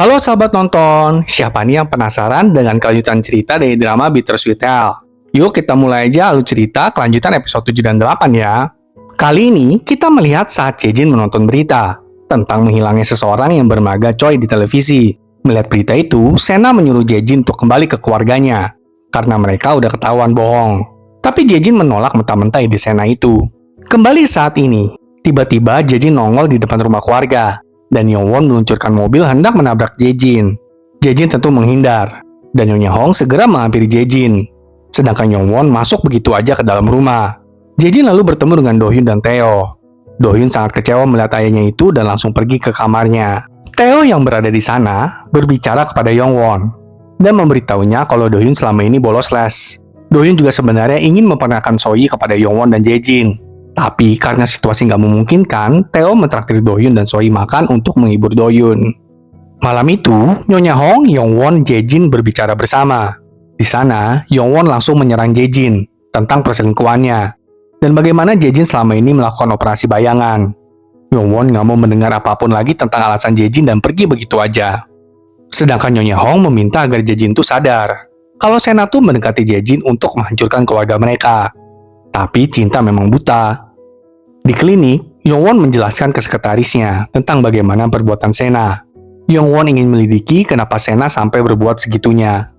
Halo sahabat nonton, siapa nih yang penasaran dengan kelanjutan cerita dari drama Bittersweet Tale? Yuk kita mulai aja alur cerita kelanjutan episode 7 dan 8 ya. Kali ini kita melihat saat Jejin menonton berita tentang menghilangnya seseorang yang bernama Choi di televisi. Melihat berita itu, Sena menyuruh Jejin untuk kembali ke keluarganya karena mereka udah ketahuan bohong. Tapi Jejin menolak mentah-mentah ide Sena itu. Kembali saat ini, tiba-tiba Jejin nongol di depan rumah keluarga dan Yongwon meluncurkan mobil hendak menabrak Jejin. Jejin tentu menghindar, dan Nyonya Hong segera menghampiri Jejin. Sedangkan Yongwon masuk begitu aja ke dalam rumah. Jejin lalu bertemu dengan Do-hyun dan Tae-oh. Do-hyun sangat kecewa melihat ayahnya itu dan langsung pergi ke kamarnya. Tae-oh yang berada di sana berbicara kepada Yongwon dan memberitahunya kalau Do-hyun selama ini bolos les. Do-hyun juga sebenarnya ingin memperkenalkan Soyi kepada Yongwon dan Jejin. Tapi karena situasi nggak memungkinkan, Tae-oh mentraktir Do-hyun dan Soyi makan untuk menghibur Do-hyun. Malam itu, Nyonya Hong, Yongwon, Jejin berbicara bersama. Di sana, Yongwon langsung menyerang Jejin tentang perselingkuhannya dan bagaimana Jejin selama ini melakukan operasi bayangan. Yongwon nggak mau mendengar apapun lagi tentang alasan Jejin dan pergi begitu aja. Sedangkan Nyonya Hong meminta agar Jejin tuh sadar kalau Sena tuh mendekati Jejin untuk menghancurkan keluarga mereka. Tapi cinta memang buta. Di klinik, Yongwon menjelaskan ke sekretarisnya tentang bagaimana perbuatan Sena. Yongwon ingin melidiki kenapa Sena sampai berbuat segitunya.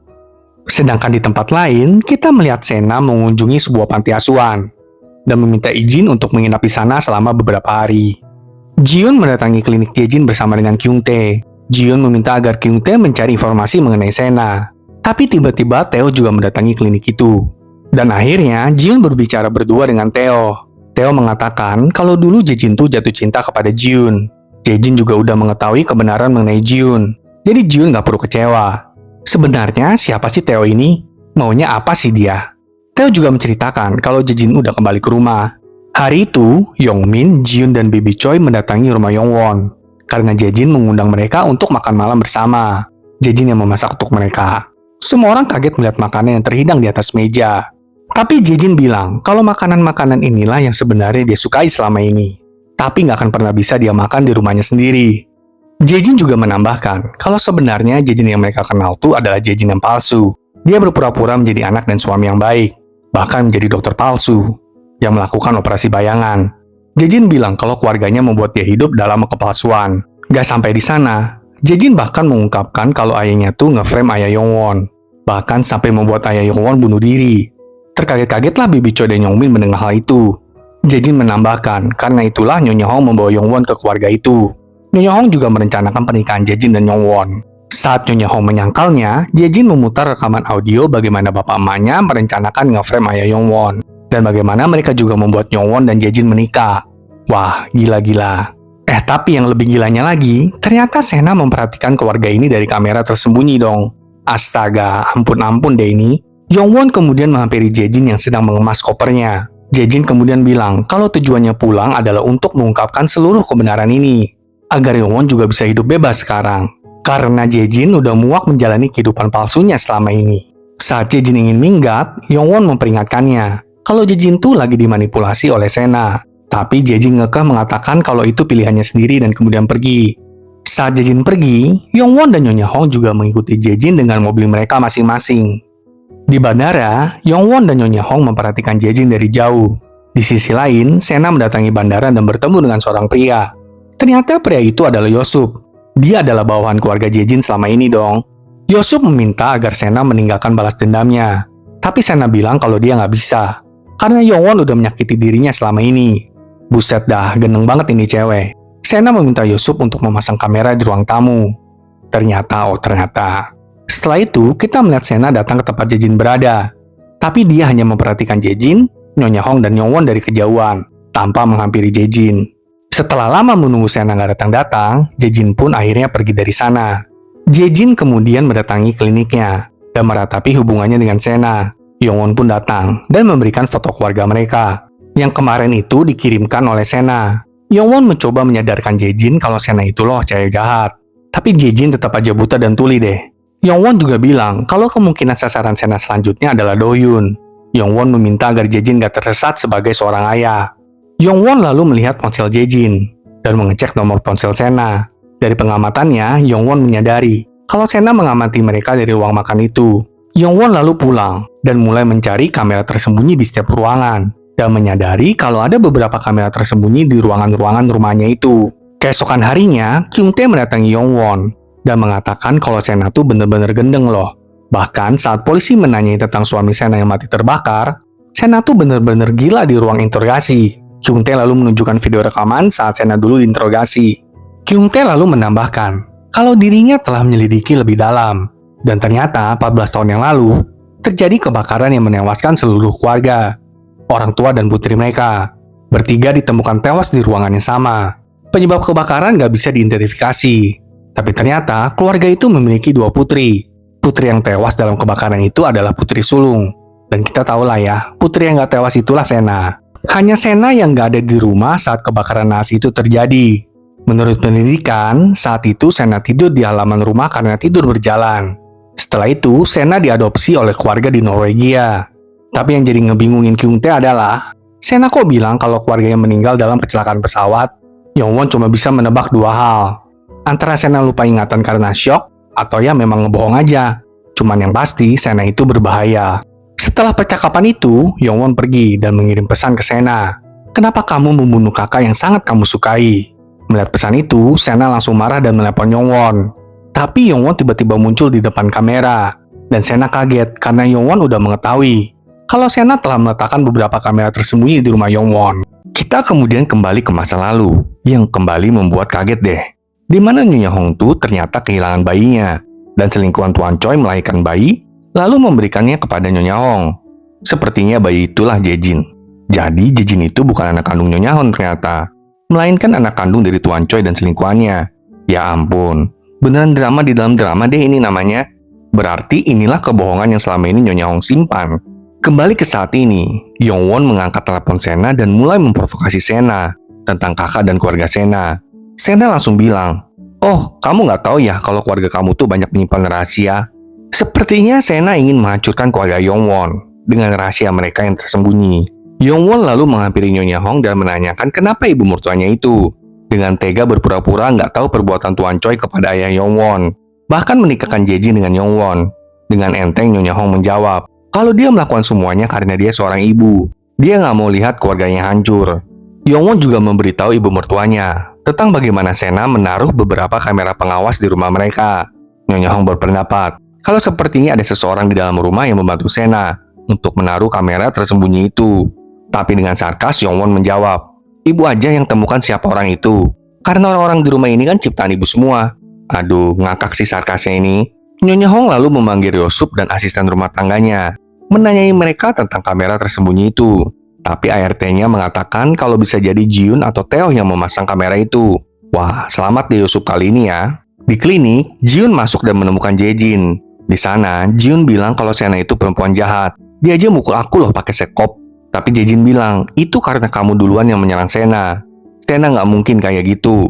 Sedangkan di tempat lain, kita melihat Sena mengunjungi sebuah panti asuhan dan meminta izin untuk menginap di sana selama beberapa hari. Jiun mendatangi klinik Jejin bersama dengan Kyung-tae. Jiun meminta agar Kyung-tae mencari informasi mengenai Sena. Tapi tiba-tiba Tae-oh juga mendatangi klinik itu. Dan akhirnya, Jiun berbicara berdua dengan Tae-oh. Tae-oh mengatakan kalau dulu Jejin tuh jatuh cinta kepada Jiun. Jejin juga udah mengetahui kebenaran mengenai Jiun. Jadi Jiun nggak perlu kecewa. Sebenarnya siapa sih Tae-oh ini? Maunya apa sih dia? Tae-oh juga menceritakan kalau Jejin udah kembali ke rumah. Hari itu, Yongmin, Jiun, dan Baby Choi mendatangi rumah Yongwon. Karena Jejin mengundang mereka untuk makan malam bersama. Jejin yang memasak untuk mereka. Semua orang kaget melihat makanan yang terhidang di atas meja. Tapi Jejin bilang kalau makanan-makanan inilah yang sebenarnya dia sukai selama ini. Tapi nggak akan pernah bisa dia makan di rumahnya sendiri. Jejin juga menambahkan kalau sebenarnya Jejin yang mereka kenal tuh adalah Jejin yang palsu. Dia berpura-pura menjadi anak dan suami yang baik. Bahkan menjadi dokter palsu yang melakukan operasi bayangan. Jejin bilang kalau keluarganya membuat dia hidup dalam kepalsuan. Nggak sampai di sana, Jejin bahkan mengungkapkan kalau ayahnya tuh nge-frame ayah Yongwon. Bahkan sampai membuat ayah Yongwon bunuh diri. Terkaget-kagetlah Baby Choi dan Yongmin mendengar hal itu. Jejin menambahkan, karena itulah Nyonya Hong membawa Yongwon ke keluarga itu. Nyonya Hong juga merencanakan pernikahan Jejin dan Yongwon. Saat Nyonya Hong menyangkalnya, Jejin memutar rekaman audio bagaimana bapak emaknya merencanakan nge-frame ayah Yongwon. Dan bagaimana mereka juga membuat Yongwon dan Jejin menikah. Wah, gila-gila. Tapi yang lebih gilanya lagi, ternyata Sena memperhatikan keluarga ini dari kamera tersembunyi dong. Astaga, ampun-ampun deh ini. Yongwon kemudian menghampiri Jejin yang sedang mengemas kopernya. Jejin kemudian bilang kalau tujuannya pulang adalah untuk mengungkapkan seluruh kebenaran ini, agar Yongwon juga bisa hidup bebas sekarang. Karena Jejin udah muak menjalani kehidupan palsunya selama ini. Saat Jejin ingin minggat, Yongwon memperingatkannya kalau Jejin tuh lagi dimanipulasi oleh Sena. Tapi Jejin ngekeh mengatakan kalau itu pilihannya sendiri dan kemudian pergi. Saat Jejin pergi, Yongwon dan Nyonya Hong juga mengikuti Jejin dengan mobil mereka masing-masing. Di bandara, Yongwon dan Nyonya Hong memperhatikan Jejin dari jauh. Di sisi lain, Sena mendatangi bandara dan bertemu dengan seorang pria. Ternyata pria itu adalah Yosup. Dia adalah bawahan keluarga Jejin selama ini dong. Yosup meminta agar Sena meninggalkan balas dendamnya. Tapi Sena bilang kalau dia nggak bisa. Karena Yongwon udah menyakiti dirinya selama ini. Buset dah, geneng banget ini cewek. Sena meminta Yosup untuk memasang kamera di ruang tamu. Ternyata. Setelah itu, kita melihat Sena datang ke tempat Jejin berada. Tapi dia hanya memperhatikan Jejin, Nyonya Hong, dan Yongwon dari kejauhan, tanpa menghampiri Jejin. Setelah lama menunggu Sena nggak datang-datang, Jejin pun akhirnya pergi dari sana. Jejin kemudian mendatangi kliniknya dan meratapi hubungannya dengan Sena. Yongwon pun datang dan memberikan foto keluarga mereka, yang kemarin itu dikirimkan oleh Sena. Yongwon mencoba menyadarkan Jejin kalau Sena itu loh cewek jahat. Tapi Jejin tetap aja buta dan tuli deh. Yongwon juga bilang kalau kemungkinan sasaran Sena selanjutnya adalah Do-hyun. Yongwon meminta agar Jejin gak tersesat sebagai seorang ayah. Yongwon lalu melihat ponsel Jejin dan mengecek nomor ponsel Sena. Dari pengamatannya, Yongwon menyadari kalau Sena mengamati mereka dari ruang makan itu. Yongwon lalu pulang dan mulai mencari kamera tersembunyi di setiap ruangan dan menyadari kalau ada beberapa kamera tersembunyi di ruangan-ruangan rumahnya itu. Keesokan harinya, Kyung-tae mendatangi Yongwon dan mengatakan kalau Sena tuh bener-bener gendeng loh. Bahkan saat polisi menanyai tentang suami Sena yang mati terbakar, Sena tuh bener-bener gila di ruang interogasi. Kyung-tae lalu menunjukkan video rekaman saat Sena dulu interogasi. Kyung-tae lalu menambahkan kalau dirinya telah menyelidiki lebih dalam, dan ternyata 14 tahun yang lalu terjadi kebakaran yang menewaskan seluruh keluarga, orang tua dan putri mereka. Bertiga ditemukan tewas di ruangan yang sama. Penyebab kebakaran gak bisa diidentifikasi, tapi ternyata keluarga itu memiliki 2 putri. Putri yang tewas dalam kebakaran itu adalah putri sulung, dan kita tahu lah ya, putri yang gak tewas itulah Sena. Hanya Sena yang gak ada di rumah saat kebakaran naas itu terjadi. Menurut penyelidikan, saat itu Sena tidur di halaman rumah karena tidur berjalan. Setelah itu, Sena diadopsi oleh keluarga di Norwegia. Tapi yang jadi ngebingungin Kyung-tae adalah, Sena kok bilang kalau keluarganya meninggal dalam kecelakaan pesawat? Yongwon cuma bisa menebak 2 hal. Antara Sena lupa ingatan karena syok, atau ya memang ngebohong aja. Cuman yang pasti, Sena itu berbahaya. Setelah percakapan itu, Yongwon pergi dan mengirim pesan ke Sena. Kenapa kamu membunuh kakak yang sangat kamu sukai? Melihat pesan itu, Sena langsung marah dan menelepon Yongwon. Tapi Yongwon tiba-tiba muncul di depan kamera. Dan Sena kaget karena Yongwon udah mengetahui kalau Sena telah meletakkan beberapa kamera tersembunyi di rumah Yongwon. Kita kemudian kembali ke masa lalu, yang kembali membuat kaget deh. Di mana Nyonya Hong tuh ternyata kehilangan bayinya. Dan selingkuhan Tuan Choi melahirkan bayi, lalu memberikannya kepada Nyonya Hong. Sepertinya bayi itulah Jejin. Jadi Jejin itu bukan anak kandung Nyonya Hong ternyata, melainkan anak kandung dari Tuan Choi dan selingkuhannya. Ya ampun, beneran drama di dalam drama deh ini namanya. Berarti inilah kebohongan yang selama ini Nyonya Hong simpan. Kembali ke saat ini, Yongwon mengangkat telepon Sena dan mulai memprovokasi Sena tentang kakak dan keluarga Sena. Sena langsung bilang, "Oh, kamu nggak tahu ya kalau keluarga kamu tuh banyak menyimpan rahasia?" Sepertinya Sena ingin menghancurkan keluarga Yongwon dengan rahasia mereka yang tersembunyi. Yongwon lalu menghampiri Nyonya Hong dan menanyakan kenapa ibu mertuanya itu dengan tega berpura-pura nggak tahu perbuatan Tuan Choi kepada ayah Yongwon, bahkan menikahkan Jejin dengan Yongwon. Dengan enteng Nyonya Hong menjawab kalau dia melakukan semuanya karena dia seorang ibu. Dia nggak mau lihat keluarganya hancur. Yongwon juga memberitahu ibu mertuanya tentang bagaimana Sena menaruh beberapa kamera pengawas di rumah mereka. Nyonya Hong berpendapat kalau sepertinya ada seseorang di dalam rumah yang membantu Sena untuk menaruh kamera tersembunyi itu. Tapi dengan sarkas Yongwon menjawab, "Ibu aja yang temukan siapa orang itu. Karena orang-orang di rumah ini kan ciptaan ibu semua." Aduh, ngakak sih sarkasnya ini. Nyonya Hong lalu memanggil Yosup dan asisten rumah tangganya, menanyai mereka tentang kamera tersembunyi itu. Tapi ART-nya mengatakan kalau bisa jadi Jiun atau Taeho yang memasang kamera itu. Wah, selamat deh Yosup kali ini ya. Di klinik, Jiun masuk dan menemukan Jejin. Di sana, Jiun bilang kalau Sena itu perempuan jahat. Dia aja mukul aku loh pakai sekop. Tapi Jejin bilang, itu karena kamu duluan yang menyerang Sena. Sena nggak mungkin kayak gitu.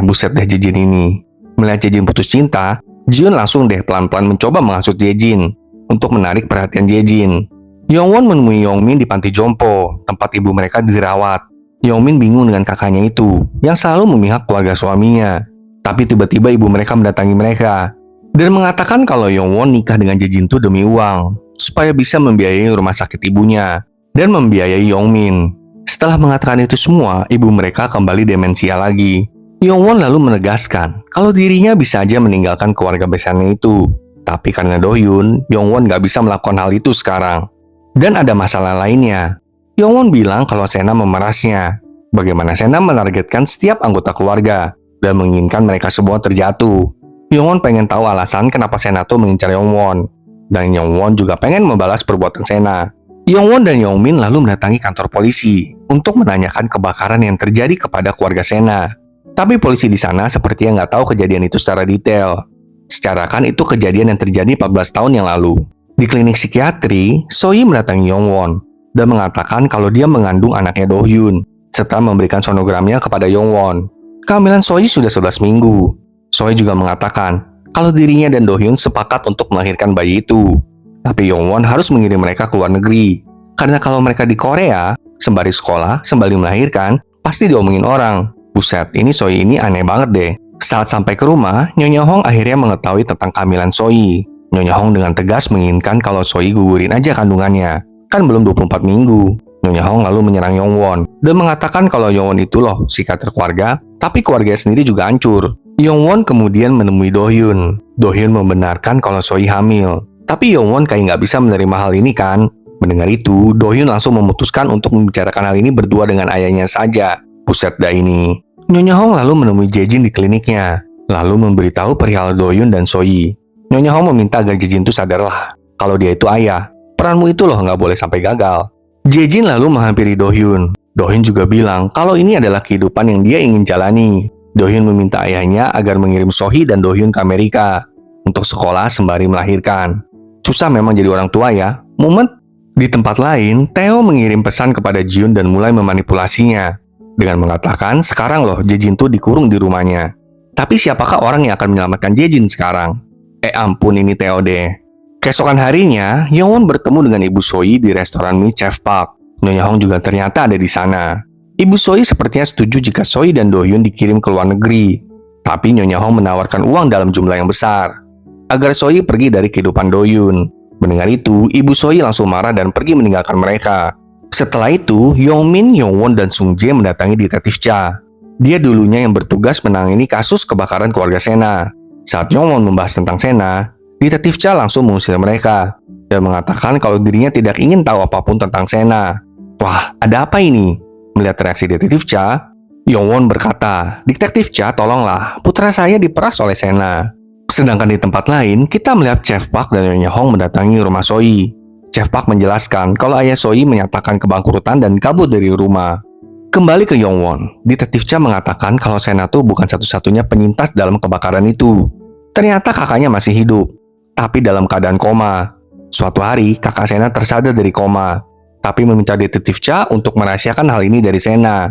Buset deh Jejin ini. Melihat Jejin putus cinta, Jiun langsung deh pelan-pelan mencoba menghasut Jejin untuk menarik perhatian Jejin. Yongwon menemui Yongmin di panti jompo, tempat ibu mereka dirawat. Yongmin bingung dengan kakaknya itu, yang selalu memihak keluarga suaminya. Tapi tiba-tiba ibu mereka mendatangi mereka, dan mengatakan kalau Yongwon nikah dengan Jejin itu demi uang, supaya bisa membiayai rumah sakit ibunya, dan membiayai Yongmin. Setelah mengatakan itu semua, ibu mereka kembali demensia lagi. Yongwon lalu menegaskan kalau dirinya bisa aja meninggalkan keluarga besarnya itu. Tapi karena Dohyun, Yongwon gak bisa melakukan hal itu sekarang. Dan ada masalah lainnya. Yongwon bilang kalau Sena memerasnya. Bagaimana Sena menargetkan setiap anggota keluarga dan menginginkan mereka semua terjatuh. Yongwon pengen tahu alasan kenapa Sena tuh mengincar Yongwon. Dan Yongwon juga pengen membalas perbuatan Sena. Yongwon dan Yongmin lalu mendatangi kantor polisi untuk menanyakan kebakaran yang terjadi kepada keluarga Sena. Tapi polisi di sana sepertinya nggak tahu kejadian itu secara detail. Secara kan itu kejadian yang terjadi 14 tahun yang lalu. Di klinik psikiatri, Soyi mendatangi Yongwon dan mengatakan kalau dia mengandung anaknya Dohyun serta memberikan sonogramnya kepada Yongwon. Kehamilan Soyi sudah 11 minggu. Soyi juga mengatakan kalau dirinya dan Dohyun sepakat untuk melahirkan bayi itu. Tapi Yongwon harus mengirim mereka ke luar negeri. Karena kalau mereka di Korea, sembari sekolah, sembari melahirkan, pasti diomongin orang. Buset, ini Soyi ini aneh banget deh. Saat sampai ke rumah, Nyonya Hong akhirnya mengetahui tentang kehamilan Soi. Nyonya Hong dengan tegas menginginkan kalau Soi gugurin aja kandungannya. Kan belum 24 minggu. Nyonya Hong lalu menyerang Yongwon dan mengatakan kalau Yongwon itu loh psikiater keluarga, tapi keluarganya sendiri juga hancur. Yongwon kemudian menemui Do-hyun. Do-hyun membenarkan kalau Soi hamil. Tapi Yongwon kayak nggak bisa menerima hal ini kan. Mendengar itu, Do-hyun langsung memutuskan untuk membicarakan hal ini berdua dengan ayahnya saja. Buset dah ini. Nyonya Hong lalu menemui Jae-jin di kliniknya, lalu memberitahu perihal Do-hyun dan Soi. Nyonya Hong meminta agar Jae-jin itu sadarlah kalau dia itu ayah. Peranmu itu loh nggak boleh sampai gagal. Jae-jin lalu menghampiri Do-hyun. Do-hyun juga bilang kalau ini adalah kehidupan yang dia ingin jalani. Do-hyun meminta ayahnya agar mengirim Sohee dan Do-hyun ke Amerika untuk sekolah sembari melahirkan. Susah memang jadi orang tua ya, mumet. Di tempat lain, Tae-ho mengirim pesan kepada Ji-hyun dan mulai memanipulasinya dengan mengatakan sekarang loh Jae-jin tuh dikurung di rumahnya. Tapi siapakah orang yang akan menyelamatkan Jae-jin sekarang? Ampun ini Tae-ho deh. Keesokan harinya, Yongwon bertemu dengan Ibu Soi di restoran mie Chef Park. Nyonya Hong juga ternyata ada di sana. Ibu Soi sepertinya setuju jika Soi dan Do-hyun dikirim ke luar negeri. Tapi Nyonya Hong menawarkan uang dalam jumlah yang besar agar Soi pergi dari kehidupan Do-hyun. Mendengar itu, Ibu Soi langsung marah dan pergi meninggalkan mereka. Setelah itu, Yongmin, Yongwon, dan Sung Jae mendatangi detektif Cha. Dia dulunya yang bertugas menangani kasus kebakaran keluarga Sena. Saat Yongwon membahas tentang Sena, detektif Cha langsung mengusir mereka dan mengatakan kalau dirinya tidak ingin tahu apapun tentang Sena. Wah, ada apa ini? Melihat reaksi detektif Cha, Yongwon berkata, "Detektif Cha, tolonglah, putra saya diperas oleh Sena." Sedangkan di tempat lain, kita melihat Chef Park dan Nyonya Hong mendatangi rumah Soi. Chef Park menjelaskan kalau ayah Soi menyatakan kebangkrutan dan kabur dari rumah. Kembali ke Yongwon, detektif Cha mengatakan kalau Sena tuh bukan satu-satunya penyintas dalam kebakaran itu. Ternyata kakaknya masih hidup, tapi dalam keadaan koma. Suatu hari, kakak Sena tersadar dari koma, tapi meminta detektif Cha untuk merahasiakan hal ini dari Sena.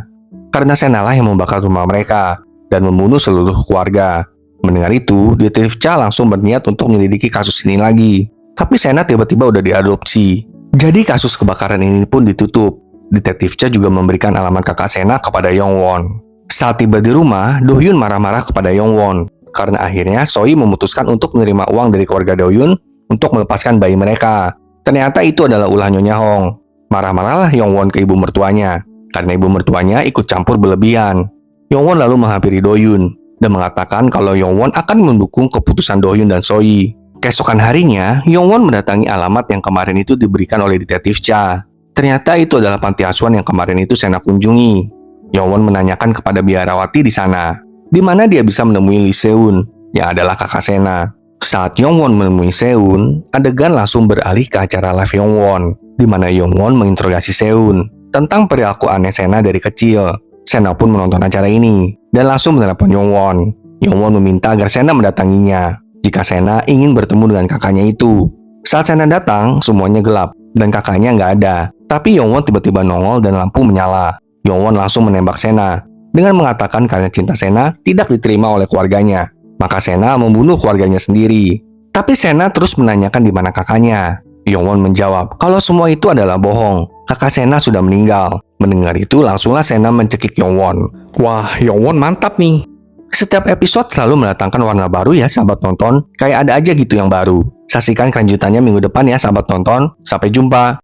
Karena Sena lah yang membakar rumah mereka dan membunuh seluruh keluarga. Mendengar itu, detektif Cha langsung berniat untuk menyelidiki kasus ini lagi. Tapi Sena tiba-tiba udah diadopsi. Jadi kasus kebakaran ini pun ditutup. Detektif Cha juga memberikan alamat kakak Sena kepada Yongwon. Saat tiba di rumah, Do-hyun marah-marah kepada Yongwon karena akhirnya Soi memutuskan untuk menerima uang dari keluarga Do-hyun untuk melepaskan bayi mereka. Ternyata itu adalah ulah Nyonya Hong. Marah-marahlah Yongwon ke ibu mertuanya karena ibu mertuanya ikut campur berlebihan. Yongwon lalu menghampiri Do-hyun dan mengatakan kalau Yongwon akan mendukung keputusan Do-hyun dan Soi. Keesokan harinya, Yongwon mendatangi alamat yang kemarin itu diberikan oleh detektif Cha. Ternyata itu adalah panti asuhan yang kemarin itu Sena kunjungi. Yongwon menanyakan kepada biarawati di sana, di mana dia bisa menemui Lee Seun, yang adalah kakak Sena. Saat Yongwon menemui Seun, adegan langsung beralih ke acara live Yongwon, di mana Yongwon menginterogasi Seun tentang perilaku aneh Sena dari kecil. Sena pun menonton acara ini, dan langsung menelepon Yongwon. Yongwon meminta agar Sena mendatanginya, jika Sena ingin bertemu dengan kakaknya itu. Saat Sena datang, semuanya gelap, dan kakaknya nggak ada. Tapi Yongwon tiba-tiba nongol dan lampu menyala. Yongwon langsung menembak Sena dengan mengatakan karena cinta Sena tidak diterima oleh keluarganya. Maka Sena membunuh keluarganya sendiri. Tapi Sena terus menanyakan di mana kakaknya. Yongwon menjawab kalau semua itu adalah bohong. Kakak Sena sudah meninggal. Mendengar itu langsunglah Sena mencekik Yongwon. Wah, Yongwon mantap nih. Setiap episode selalu mendatangkan warna baru ya sahabat nonton. Kayak ada aja gitu yang baru. Saksikan kelanjutannya minggu depan ya sahabat nonton. Sampai jumpa.